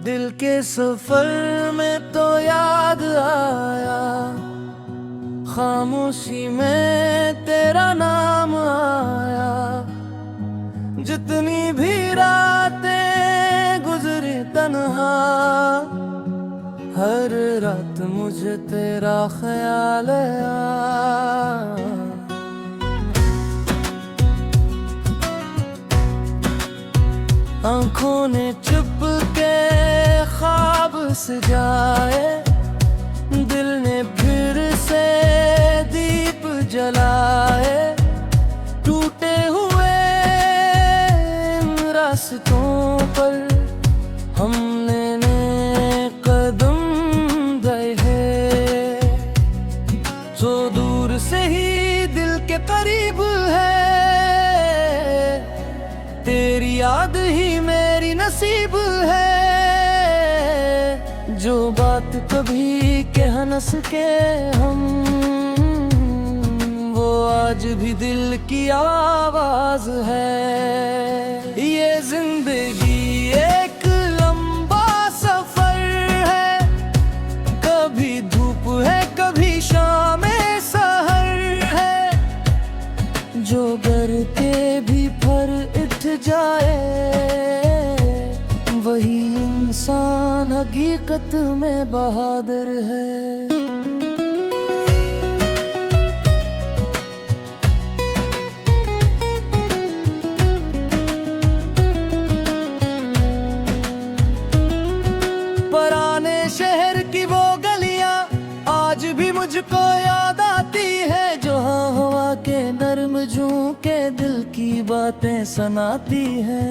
दिल के सफर में तो याद आया, खामोशी में तेरा नाम आया। जितनी भी रातें गुजरी तन्हा, हर रात मुझे तेरा ख्याल आया। आंखों ने चुप के ख्वाब सजाए, दिल ने फिर से दीप जलाए। टूटे हुए इन रास्तों पर हमने कदम बढ़े, जो दूर से ही दिल के करीब है। तेरी याद ही मेरी नसीब है, जो बात कभी कह न सके हम, वो आज भी दिल की आवाज है। ये जिंदगी एक लंबा सफर है, कभी धूप है कभी शाम सहर है। जो घर के भी पर उठ जाए, वही इंसान हकीकत में बहादुर है। पुराने शहर की वो गलियां आज भी मुझको याद आती है, जो हवा के नर्म झोंके दिल की बातें सुनाती है।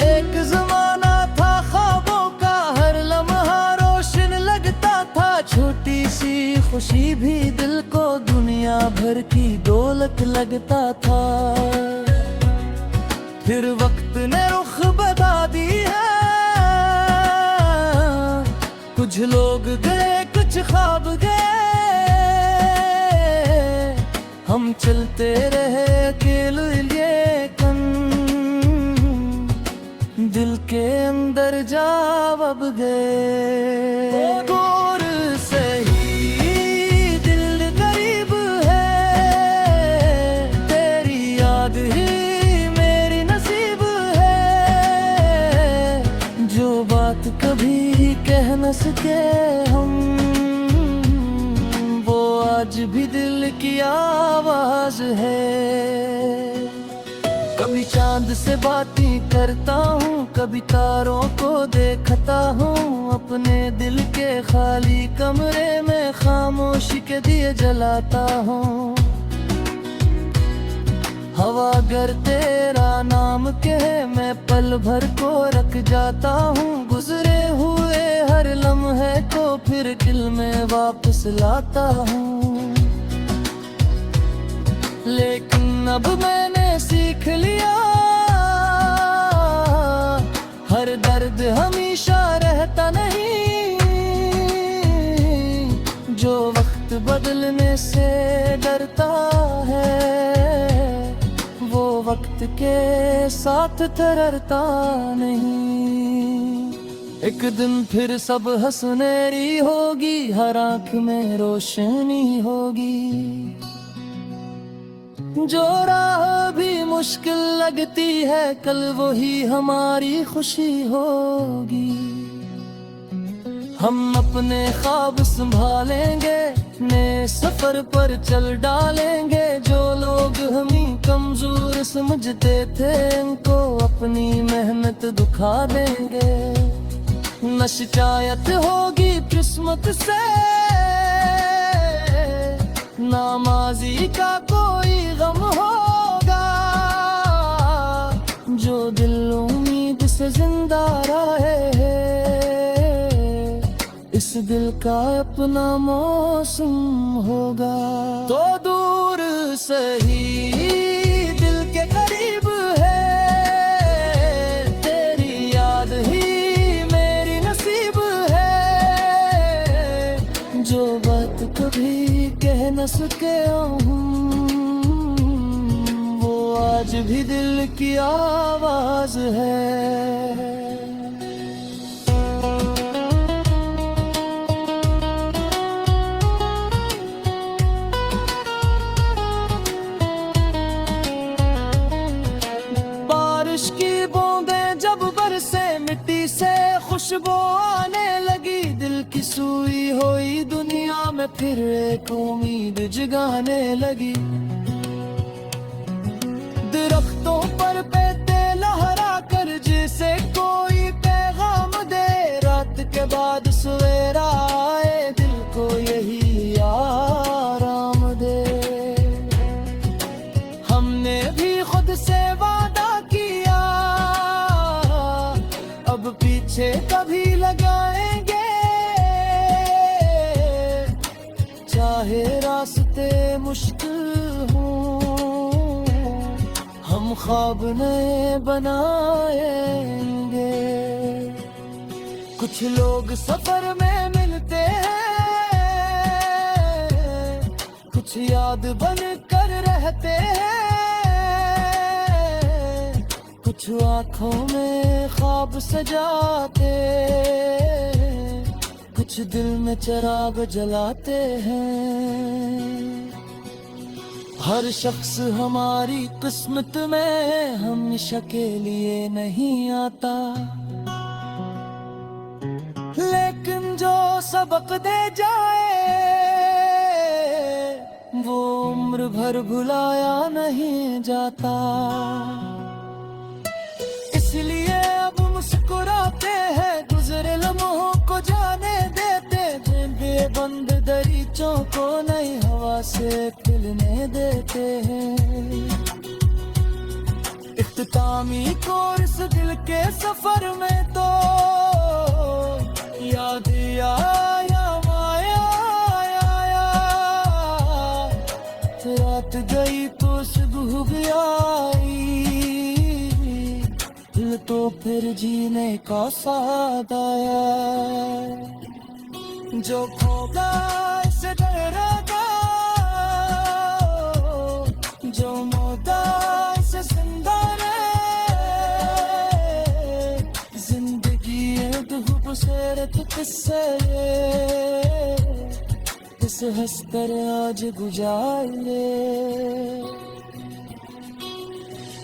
एक जमाना था ख्वाबों का, हर लम्हा रोशन लगता था। छोटी सी खुशी भी दिल को दुनिया भर की दौलत लगता था। फिर वक्त ने रुख बता दी है, कुछ लोग गए कुछ ख्वाब गए। हम चलते रहे अकेले लेकिन दिल के अंदर जा अब गए। दूर से ही दिल करीब है, तेरी याद ही मेरी नसीब है। जो बात कभी कह न सके हम, वो आज भी दिल की आवाज है। कभी चांद से बातें करता हूँ, कभी तारों को देखता हूँ। अपने दिल के खाली कमरे में खामोशी के दिए जलाता हूँ। हवा अगर तेरा नाम कहे, मैं पल भर को रख जाता हूँ। गुजरे हुए हर लम्हे को फिर दिल में वापस लाता हूँ। लेकिन अब मैंने सीख लिया, हर दर्द हमेशा रहता नहीं। जो वक्त बदलने से डरता है, वो वक्त के साथ ठहरता नहीं। एक दिन फिर सब हंसनेरी होगी, हर आंख में रोशनी होगी। जो राह भी मुश्किल लगती है, कल वही हमारी खुशी होगी। हम अपने ख्वाब संभालेंगे, नए सफर पर चल डालेंगे। जो लोग हमें कमजोर समझते थे, उनको अपनी मेहनत दिखा देंगे। न शिकायत होगी किस्मत से, ना माजी का कोई गम होगा। जो दिल उम्मीद से जिंदा रहे, इस दिल का अपना मौसम होगा। तो दूर से ही दिल के करीब है, तेरी याद ही मेरी नसीब है। जो बात कभी कह न सके हम, वो आज भी दिल की आवाज है। खुशबू आने लगी, दिल की सुई हुई दुनिया में फिर एक उम्मीद जगाने लगी। दरख्तों पर पेते लहरा कर जैसे कोई पैगाम दे, रात के बाद सवेरा आए दिल को यही आराम दे। हमने भी खुद से वादा किया, अब पीछे कभी लगाएंगे, चाहे रास्ते मुश्किल हों, हम ख्वाब नए बनाएंगे। कुछ लोग सफर में मिलते हैं, कुछ याद बन कर रहते हैं, कुछ आँखों में ख्वाब सजाते, कुछ दिल में चिराग जलाते हैं। हर शख्स हमारी किस्मत में हमेशा के लिए नहीं आता, लेकिन जो सबक दे जाए वो उम्र भर भुलाया नहीं जाता। इसलिए अब मुस्कुराते हैं, गुजरे लम्हों को जाने देते, बेबंद दरीचों को नई हवा से खिलने देते हैं। इख्तितामी कोर्स दिल के सफर में तो याद आया माया आया, रात गई तो सुबह भी आई, दिल तो फिर जीने का साथ आया। जो खोगा इसे डरेगा, जो मोदा इसे जिंदा बसेरत किससे इस हंसकर आज गुजारे।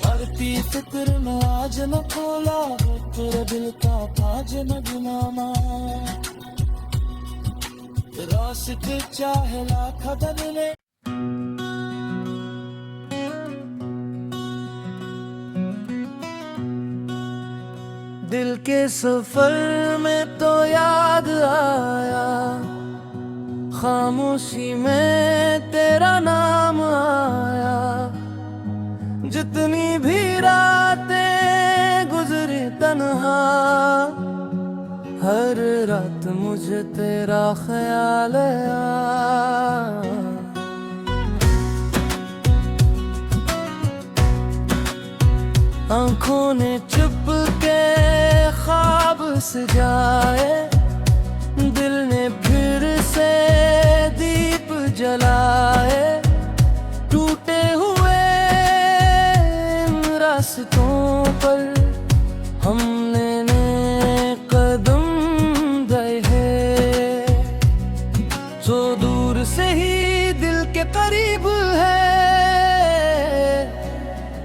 भरती फिक्र में आज न खोला, तेरे दिल का ताज न गुनामा, रास्ते चाहे लाख बदले। दिल के सफर में तो याद आया, खामोशी में तेरा नाम आया। जितनी भी रातें गुजरी तन्हा, हर रात मुझे तेरा ख्याल आया। आँखों ने चुप के ख्वाब सजाए, दिल ने फिर से दीप जलाए। टूटे हुए इन रास्तों पर हमने कदम बढ़ाए, जो दूर से ही दिल के करीब है।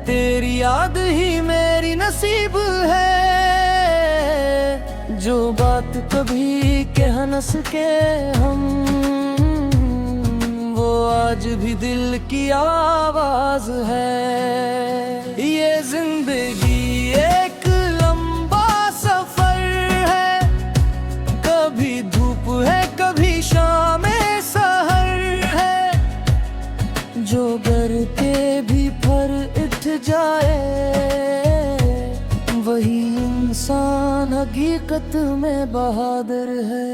तेरी याद ही मेरी नसीब है, जो बात कभी कह न सके हम, वो आज भी दिल की आवाज है। ये जिंदगी एक लंबा सफर है, कभी धूप है कभी शाम सहर है। जो घर के भी पर उठ जाए, वही इंसान हकीकत में बहादुर है।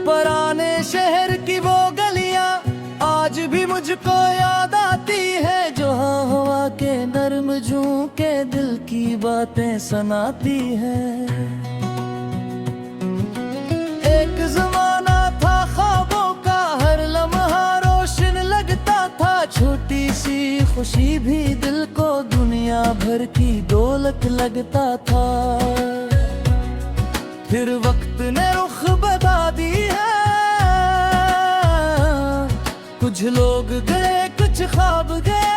पुराने शहर की वो गलियां आज भी मुझको याद आती है, जहाँ हवा के नर्म झोंके दिल की बातें सुनाती है। एक जमाना था ख्वाबों का, हर लम्हा रोशन लगता था। छोटी सी खुशी भी दिल को दुनिया भर की दौलत लगता था। फिर वक्त ने रुख बता दी है, कुछ लोग गए कुछ ख्वाब गए,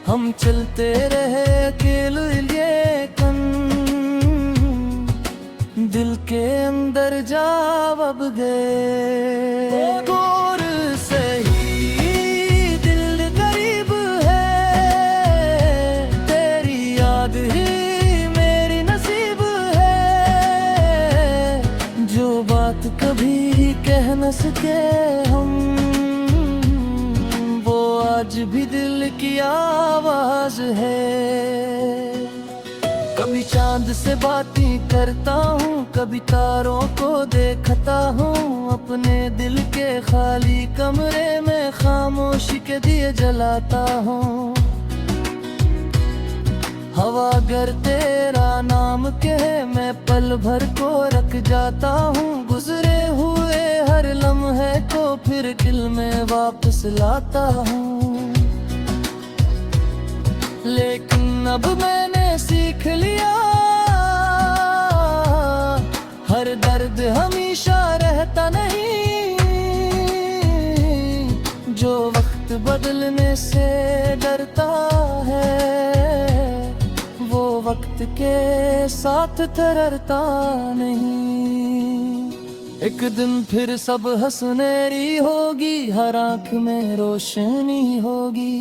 हम चलते रहे अकेले लिए कन, दिल के अंदर जा अब गए। दूर से ही दिल करीब है, तेरी याद ही मेरी नसीब है, जो बात कभी कह न सके हम, वो आज भी दिल की आवाज है। कभी चांद से बातें करता हूँ, कभी तारों को देखता हूँ, अपने दिल के खाली कमरे में खामोशी के दिए जलाता हूँ। हवा अगर तेरा नाम कहे मैं पल भर को रख जाता हूँ, गुजरे हुए हर लम्हे को फिर दिल में वापस लाता हूँ। लेकिन अब मैंने सीख लिया, हर दर्द हमेशा रहता नहीं, जो वक्त बदलने से डरता है, वो वक्त के साथ ठहरता नहीं। एक दिन फिर सब हंसनेरी होगी, हर आंख में रोशनी होगी,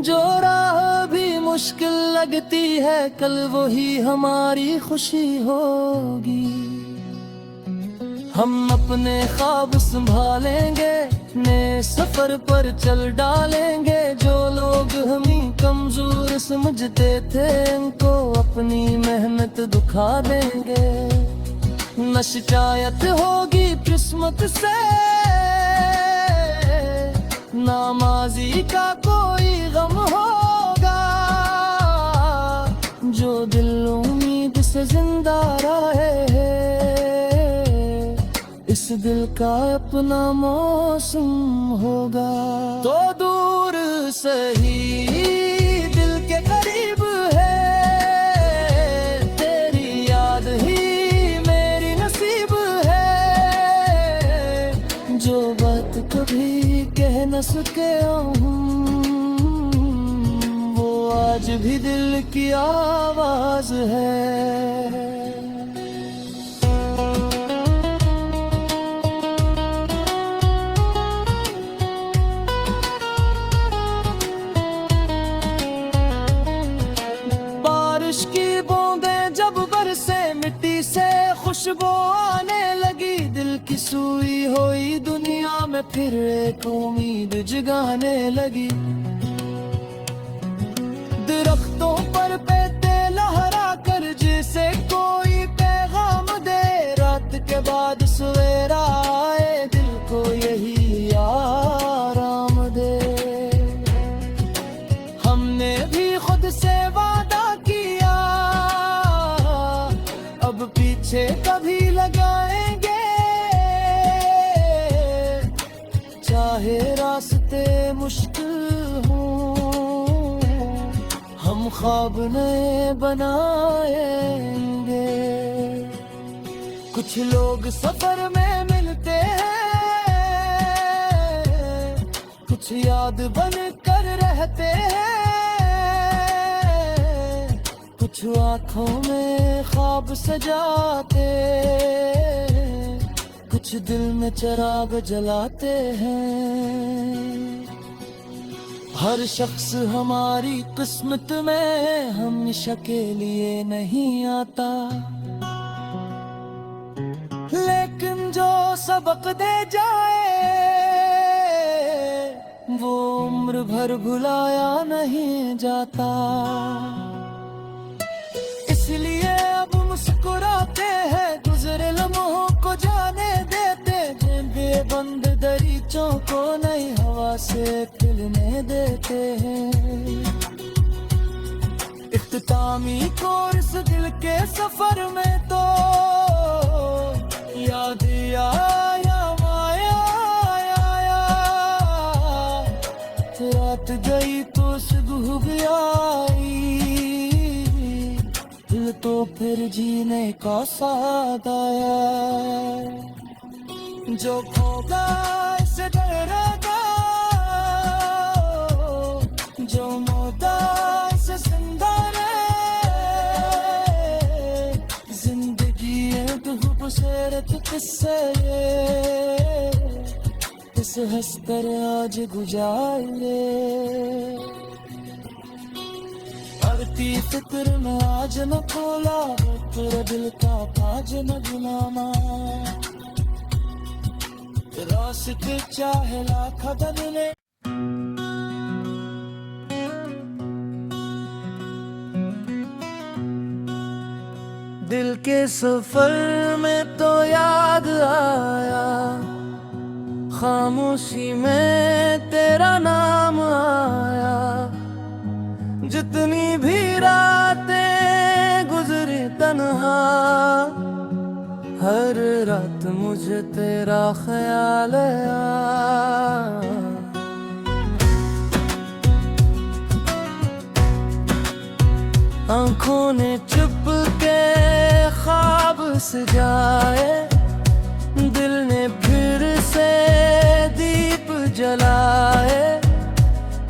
जो राह भी मुश्किल लगती है कल वही हमारी खुशी होगी। हम अपने ख्वाब संभालेंगे, नए सफर पर चल डालेंगे, जो लोग हमें कमजोर समझते थे उनको अपनी मेहनत दिखा देंगे। न शिकायत होगी किस्मत से, ना माजी का कोई गम होगा, जो दिल उम्मीद से जिंदा रहे, इस दिल का अपना मौसम होगा। तो दूर से ही दिल के करीब है, तेरी याद ही मेरी नसीब है, जो बात कभी कह न सके हम, वो आज भी दिल की आवाज है। बारिश की बूंदें जब बरसे मिट्टी से खुशबू आने लगी, दिल की सुई हुई दुनिया में फिर एक उम्मीद जगाने लगी। दरख्तों पर पेते लहरा कर जिसे कोई पैगाम दे, रात के बाद सवेरा आए दिल को यही आराम दे। हमने भी खुद से वादा किया, अब पीछे कभी लगाएंगे, चाहे रास्ते मुश्किल हो, हम ख्वाब नए बनाएंगे। कुछ लोग सफर में मिलते हैं, कुछ याद बन कर रहते हैं, कुछ आँखों में ख्वाब सजाते, कुछ दिल में चिराग जलाते हैं। हर शख्स हमारी किस्मत में हमेशा के लिए नहीं आता, लेकिन जो सबक दे जाए वो उम्र भर भुलाया नहीं जाता। इसलिए अब मुस्कुराते हैं, गुजरे लम्हों को जाने देते, बेबंद दरीचों को नई हवा से खिलने देते हैं। इख्तितामी कोर्स दिल के सफर में तो याद आया माया आया, रात गई तो सुबह भी आई, दिल तो फिर जीने का साथ आया। जो खोगा इसे डरेगा, जो मोदा इसे जिंदा रहे। जिंदगी है खूबसूरत किस्से, इस हंसकर आज गुजारे। अड़ती फिक्र में आज न खोला, तेरे दिल का ताज न गुलामा। रास्ते चाहे लाख बदले। दिल के सफर में तो याद आया, खामोशी में तेरा नाम आया। जितनी भी रातें गुजरी तन्हा, हर रात मुझे तेरा ख्याल आया। आंखों ने चुप के ख्वाब सजाए, दिल ने फिर से दीप जलाए।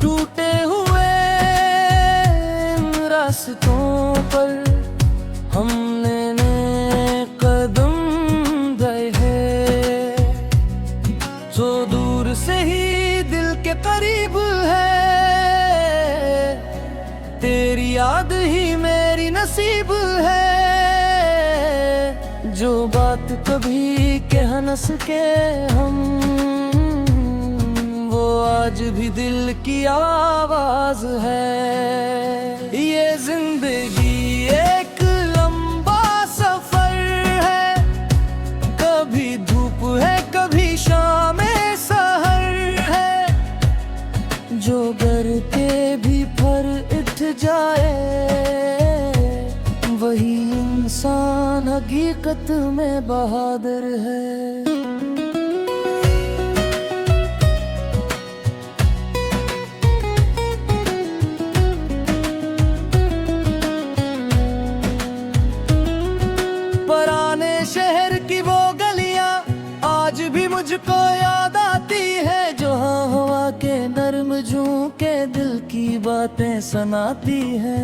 टूटे हुए इन रास्तों पर हमने कदम बढ़े, जो दूर से ही दिल के करीब है। तेरी याद ही मेरी नसीब है, जो बात कभी कह न सके हम, वो आज भी दिल की आवाज है। ये जिंदगी एक लंबा सफर है, कभी धूप है कभी शाम सहर है। जो घर के भी पर उठ जाए, वही इंसान हकीकत में बहादुर है। पुराने शहर की वो गलियां आज भी मुझको याद आती है, जो हवा के नर्म झोंके दिल की बातें सुनाती है।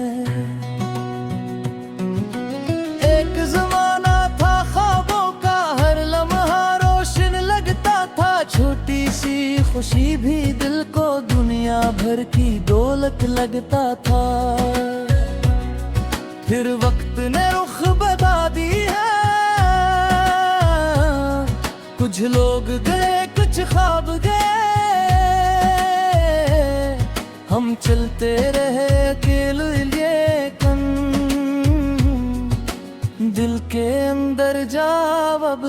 एक जमाना था ख्वाबों का, हर लम्हा रोशन लगता था। छोटी सी खुशी भी दिल को दुनिया भर की दौलत लगता था। फिर वक्त ने रुख बता दी है, कुछ लोग गए कुछ ख्वाब गए। हम चलते रहे अकेले लेकिन दिल के अंदर जा अब